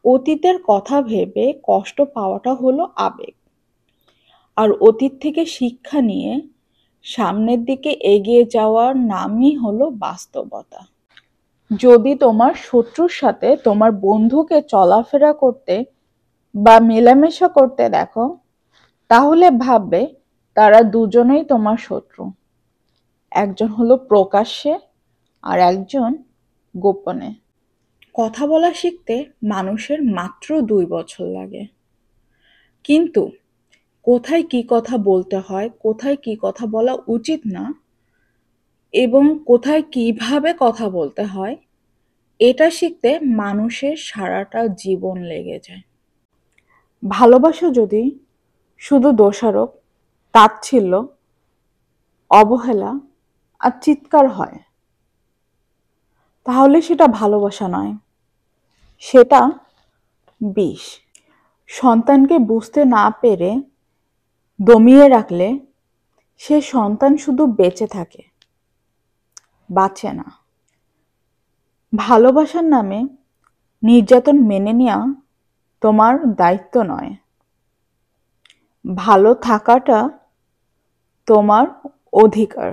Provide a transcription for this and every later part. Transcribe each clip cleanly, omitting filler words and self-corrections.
অতীতের কথা ভেবে কষ্ট পাওয়াটা হলো আবেগ, আর অতীত থেকে শিক্ষা নিয়ে সামনের দিকে এগিয়ে যাওয়ার নামই হলো বাস্তবতা। যদি তোমার শত্রুর সাথে তোমার বন্ধুকে চলাফেরা করতে বা মেলামেশা করতে দেখো, তাহলে ভাববে তারা দুজনেই তোমার শত্রু। একজন হলো প্রকাশ্যে আর একজন গোপনে। কথা বলা শিখতে মানুষের মাত্র 2 বছর লাগে, কিন্তু কোথায় কি কথা বলতে হয়, কোথায় কি কথা বলা উচিত না, এবং কোথায় কিভাবে কথা বলতে হয়, এটা শিখতে মানুষের সারাটা জীবন লেগে যায়। ভালোবাসা যদি শুধু দোষারোপ, তাচ্ছিল্য, অবহেলা আর চিৎকার হয়, তাহলে সেটা ভালোবাসা নয়, সেটা বিষ। সন্তানকে বুঝতে না পেরে দমিয়ে রাখলে সে সন্তান শুধু বেঁচে থাকে, বাঁচে না। ভালোবাসার নামে নির্যাতন মেনে নেওয়া তোমার দায়িত্ব নয়। ভালো থাকাটা তোমার অধিকার।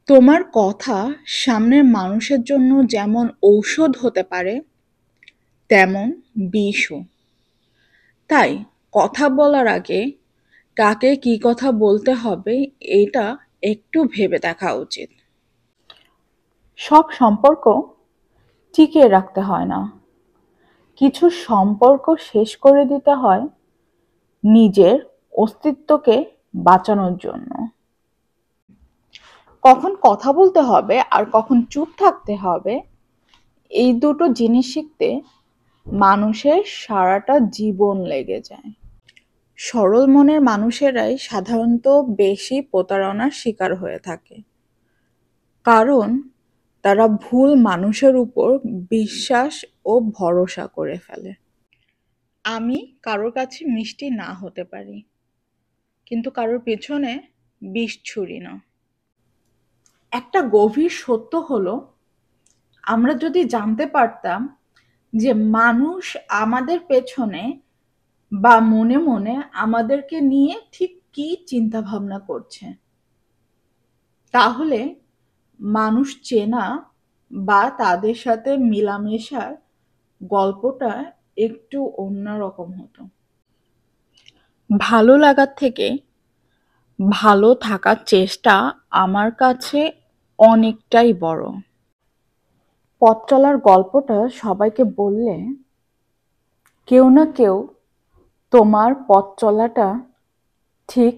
তোমার কথা সামনের মানুষের জন্য যেমন ঔষধ হতে পারে, তেমন বিষও। তাই কথা বলার আগে কাকে কি কথা বলতে হবে এটা একটু ভেবে দেখা উচিত। সব সম্পর্ক টিকিয়ে রাখতে হয় না, কিছু সম্পর্ক শেষ করে দিতে হয় নিজের অস্তিত্বকে বাঁচানোর জন্য। কখন কথা বলতে হবে আর কখন চুপ থাকতে হবে, এই দুটো জিনিস শিখতে মানুষের সারাটা জীবন লেগে যায়। সরল মনের মানুষেরাই সাধারণত বেশি প্রতারণার শিকার হয়ে থাকে, কারণ তারা ভুল মানুষের উপর বিশ্বাস ও ভরসা করে ফেলে। আমি কারোর কাছে মিষ্টি না হতে পারি, কিন্তু কারোর পেছনে বিষ ছুরি না। একটা গভীর সত্য হলো, আমরা যদি জানতে পারতাম যে মানুষ আমাদের পেছনে বা মনে মনে আমাদেরকে নিয়ে ঠিক কি চিন্তা ভাবনা করছে, তাহলে মানুষ চেনা বা তাদের সাথে মেলামেশার গল্পটা একটু অন্যরকম হতো। ভালো লাগার থেকে ভালো থাকার চেষ্টা আমার কাছে অনেকটাই বড়। পথ চলার গল্পটা সবাইকে বললে কেউ না কেউ তোমার পথ চলাটা ঠিক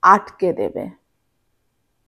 আটকে দেবে।